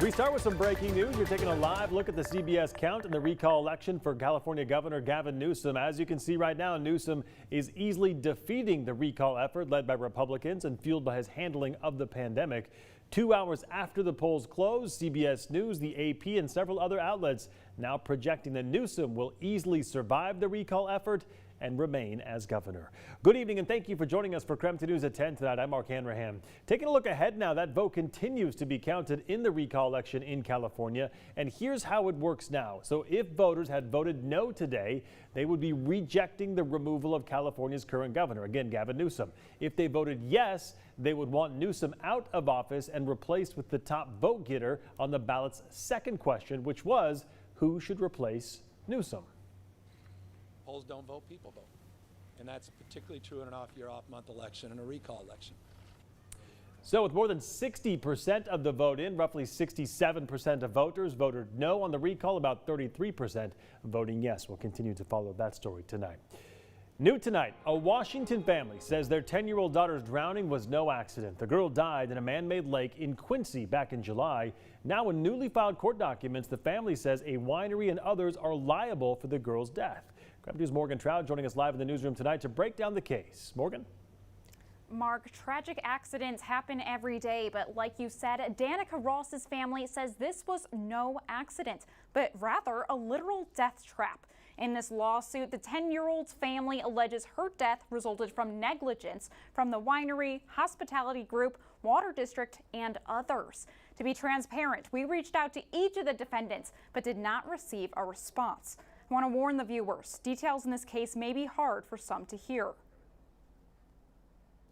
We start with some breaking news. You're taking a live look at the CBS count in the recall election for California Governor Gavin Newsom. As you can see right now, Newsom is easily defeating the recall effort led by Republicans and fueled by his handling of the pandemic. 2 hours after the polls closed, CBS News, the AP, and several other outlets now projecting that Newsom will easily survive the recall effort and remain as governor. Good evening and thank you for joining us for KREM 2 News at 10 tonight. I'm Mark Hanrahan. Taking a look ahead now, that vote continues to be counted in the recall election in California. And here's how it works now. So if voters had voted no today, they would be rejecting the removal of California's current governor, again, Gavin Newsom. If they voted yes, they would want Newsom out of office and replaced with the top vote getter on the ballot's second question, which was who should replace Newsom. Polls don't vote, people vote. And that's particularly true in an off-year, off-month election and a recall election. So with more than 60% of the vote in, roughly 67% of voters voted no on the recall, about 33% voting yes. We'll continue to follow that story tonight. New tonight, a Washington family says their 10-year-old daughter's drowning was no accident. The girl died in a man-made lake in Quincy back in July. Now in newly filed court documents, the family says a winery and others are liable for the girl's death. KREM 2's Morgan Trout joining us live in the newsroom tonight to break down the case. Morgan? Mark, tragic accidents happen every day, but like you said, Danica Ross's family says this was no accident, but rather a literal death trap. In this lawsuit, the 10-year-old's family alleges her death resulted from negligence from the winery, hospitality group, water district, and others. To be transparent, we reached out to each of the defendants, but did not receive a response. I want to warn the viewers, details in this case may be hard for some to hear.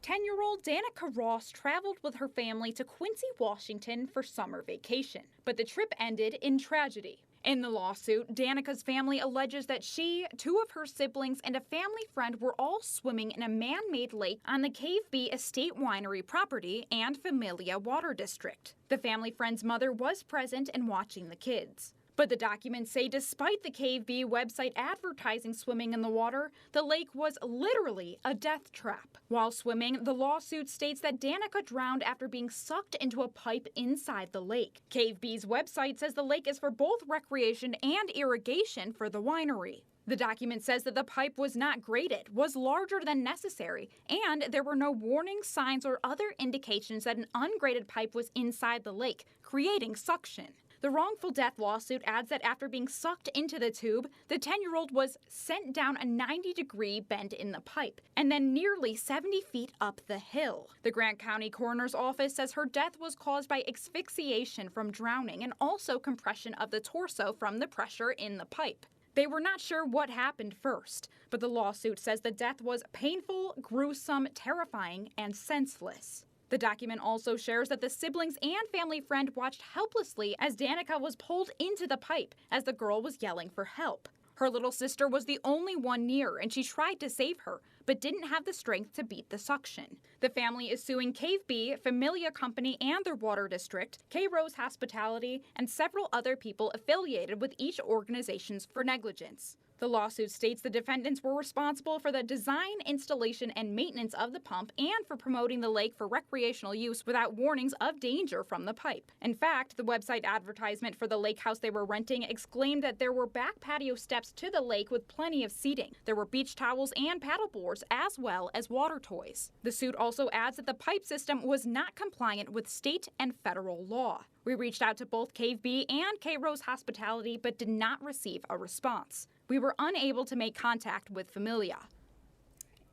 10-year-old Danica Ross traveled with her family to Quincy, Washington for summer vacation, but the trip ended in tragedy. In the lawsuit, Danica's family alleges that she, two of her siblings, and a family friend were all swimming in a man-made lake on the Cave B Estate Winery property and Familia Water District. The family friend's mother was present and watching the kids. But the documents say despite the Cave B website advertising swimming in the water, the lake was literally a death trap. While swimming, the lawsuit states that Danica drowned after being sucked into a pipe inside the lake. Cave B's website says the lake is for both recreation and irrigation for the winery. The document says that the pipe was not graded, was larger than necessary, and there were no warning signs or other indications that an ungraded pipe was inside the lake, creating suction. The wrongful death lawsuit adds that after being sucked into the tube, the 10-year-old was sent down a 90-degree bend in the pipe and then nearly 70 feet up the hill. The Grant County Coroner's Office says her death was caused by asphyxiation from drowning and also compression of the torso from the pressure in the pipe. They were not sure what happened first, but the lawsuit says the death was painful, gruesome, terrifying, and senseless. The document also shares that the siblings and family friend watched helplessly as Danica was pulled into the pipe as the girl was yelling for help. Her little sister was the only one near and she tried to save her, but didn't have the strength to beat the suction. The family is suing Cave B, Familia Company and their water district, K Rose Hospitality, and several other people affiliated with each organization for negligence. The lawsuit states the defendants were responsible for the design, installation, and maintenance of the pump and for promoting the lake for recreational use without warnings of danger from the pipe. In fact, the website advertisement for the lake house they were renting exclaimed that there were back patio steps to the lake with plenty of seating. There were beach towels and paddle boards as well as water toys. The suit also adds that the pipe system was not compliant with state and federal law. We reached out to both Cave B and K Rose Hospitality but did not receive a response. We were unable to make contact with Familia.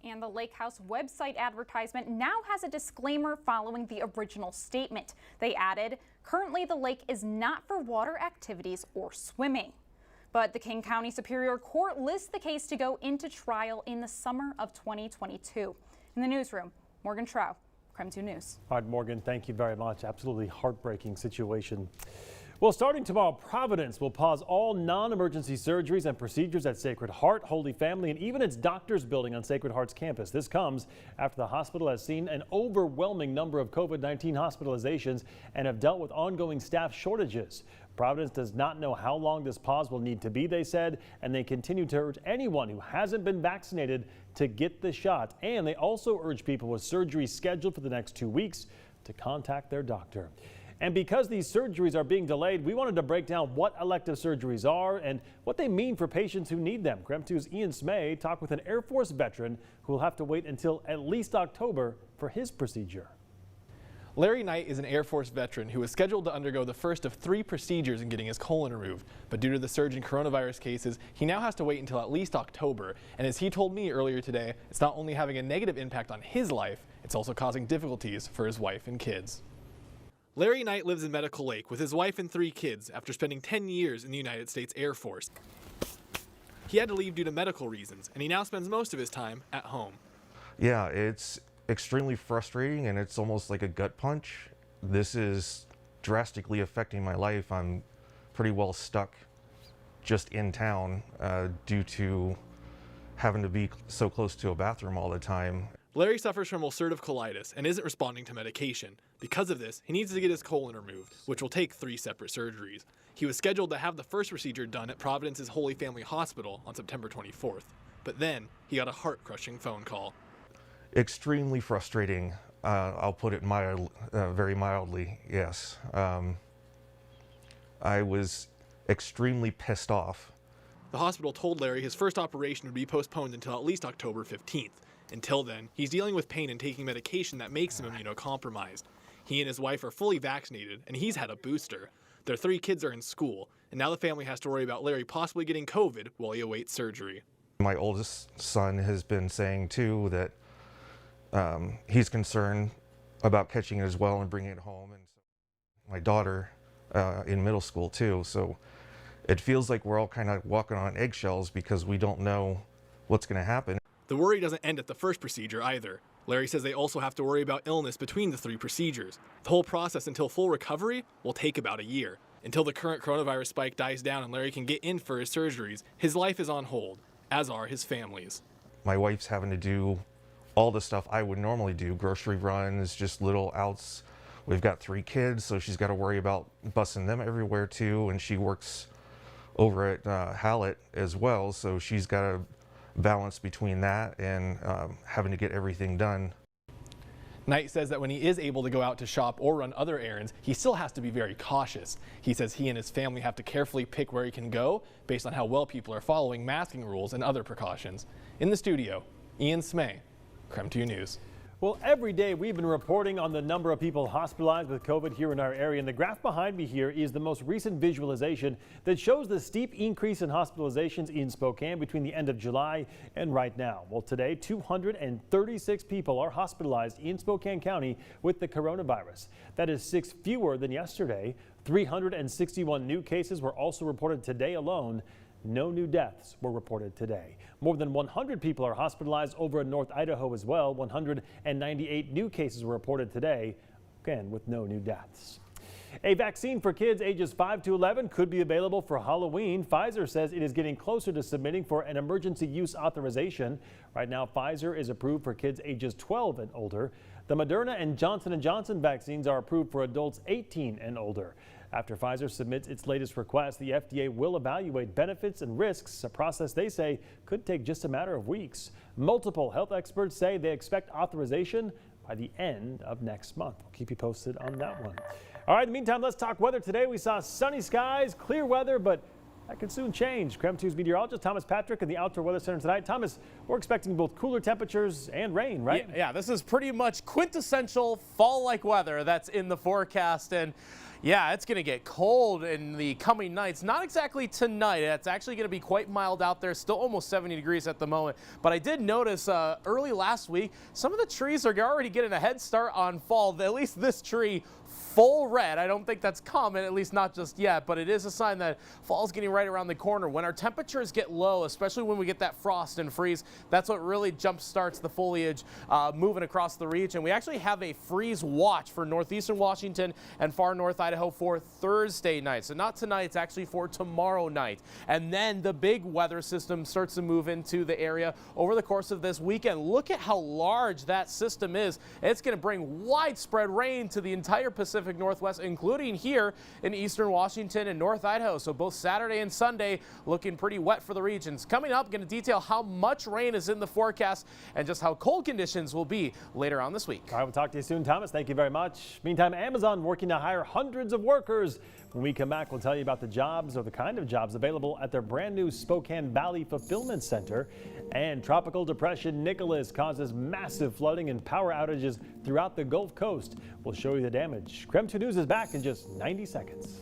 And the Lake House website advertisement now has a disclaimer following the original statement. They added, currently the lake is not for water activities or swimming. But the King County Superior Court lists the case to go into trial in the summer of 2022. In the newsroom, Morgan Trout, KREM 2 News. All right, Morgan, thank you very much. Absolutely heartbreaking situation. Well, starting tomorrow, Providence will pause all non-emergency surgeries and procedures at Sacred Heart, Holy Family, and even its doctor's building on Sacred Heart's campus. This comes after the hospital has seen an overwhelming number of COVID-19 hospitalizations and have dealt with ongoing staff shortages. Providence does not know how long this pause will need to be, they said, and they continue to urge anyone who hasn't been vaccinated to get the shot. And they also urge people with surgery scheduled for the next 2 weeks to contact their doctor. And because these surgeries are being delayed, we wanted to break down what elective surgeries are and what they mean for patients who need them. KREM 2's Ian Smay talked with an Air Force veteran who will have to wait until at least October for his procedure. Larry Knight is an Air Force veteran who was scheduled to undergo the first of 3 procedures in getting his colon removed. But due to the surge in coronavirus cases, he now has to wait until at least October. And as he told me earlier today, it's not only having a negative impact on his life, it's also causing difficulties for his wife and kids. Larry Knight lives in Medical Lake with his wife and 3 kids after spending 10 years in the United States Air Force. He had to leave due to medical reasons, and he now spends most of his time at home. Yeah, it's extremely frustrating, and it's almost like a gut punch. This is drastically affecting my life. I'm pretty well stuck just in town due to having to be so close to a bathroom all the time. Larry suffers from ulcerative colitis and isn't responding to medication. Because of this, he needs to get his colon removed, which will take 3 separate surgeries. He was scheduled to have the first procedure done at Providence's Holy Family Hospital on September 24th. But then he got a heart-crushing phone call. Extremely frustrating. I'll put it very mildly, yes. I was extremely pissed off. The hospital told Larry his first operation would be postponed until at least October 15th. Until then, he's dealing with pain and taking medication that makes him immunocompromised. He and his wife are fully vaccinated, and he's had a booster. Their 3 kids are in school, and now the family has to worry about Larry possibly getting COVID while he awaits surgery. My oldest son has been saying, too, that he's concerned about catching it as well and bringing it home. And my daughter in middle school, too. So it feels like we're all kind of walking on eggshells because we don't know what's going to happen. The worry doesn't end at the first procedure either. Larry says they also have to worry about illness between the 3 procedures. The whole process until full recovery will take about a year. Until the current coronavirus spike dies down and Larry can get in for his surgeries, his life is on hold, as are his family's. My wife's having to do all the stuff I would normally do, grocery runs, just little outs. We've got 3 kids, so she's got to worry about busing them everywhere too, and she works over at Hallett as well, so she's got to balance between that and having to get everything done. Knight says that when he is able to go out to shop or run other errands, he still has to be very cautious. He says he and his family have to carefully pick where he can go based on how well people are following masking rules and other precautions. In the studio, Ian Smay, KREM 2 News. Well, every day we've been reporting on the number of people hospitalized with COVID here in our area, and the graph behind me here is the most recent visualization that shows the steep increase in hospitalizations in Spokane between the end of July and right now. Well, today 236 people are hospitalized in Spokane County with the coronavirus. That is 6 fewer than yesterday. 361 new cases were also reported today alone. No new deaths were reported today. More than 100 people are hospitalized over in North Idaho as well. 198 new cases were reported today, again with no new deaths. A vaccine for kids ages 5 to 11 could be available for Halloween. Pfizer says it is getting closer to submitting for an emergency use authorization. Right now, Pfizer is approved for kids ages 12 and older. The Moderna and Johnson & Johnson vaccines are approved for adults 18 and older. After Pfizer submits its latest request, the FDA will evaluate benefits and risks, a process they say could take just a matter of weeks. Multiple health experts say they expect authorization by the end of next month. We'll keep you posted on that one. All right, in the meantime, let's talk weather. Today we saw sunny skies, clear weather, but that could soon change. KREM 2's meteorologist Thomas Patrick in the Outdoor Weather Center tonight. Thomas, we're expecting both cooler temperatures and rain, right? Yeah, this is pretty much quintessential fall-like weather that's in the forecast. And yeah, it's going to get cold in the coming nights. Not exactly tonight. It's actually going to be quite mild out there. Still almost 70 degrees at the moment. But I did notice early last week, some of the trees are already getting a head start on fall. At least this tree, full red. I don't think that's common, at least not just yet, but it is a sign that fall's getting right around the corner. When our temperatures get low, especially when we get that frost and freeze, that's what really jump starts the foliage moving across the region. We actually have a freeze watch for northeastern Washington and far north Idaho for Thursday night. So not tonight, it's actually for tomorrow night. And then the big weather system starts to move into the area over the course of this weekend. Look at how large that system is. It's going to bring widespread rain to the entire Pacific Pacific Northwest, including here in eastern Washington and North Idaho. So both Saturday and Sunday looking pretty wet for the regions. Coming up, going to detail how much rain is in the forecast and just how cold conditions will be later on this week. All right, we'll talk to you soon, Thomas. Thank you very much. Meantime, Amazon working to hire hundreds of workers. When we come back, we'll tell you about the jobs or the kind of jobs available at their brand new Spokane Valley Fulfillment Center. And Tropical Depression Nicholas causes massive flooding and power outages throughout the Gulf Coast. We'll show you the damage. KREM 2 News is back in just 90 seconds.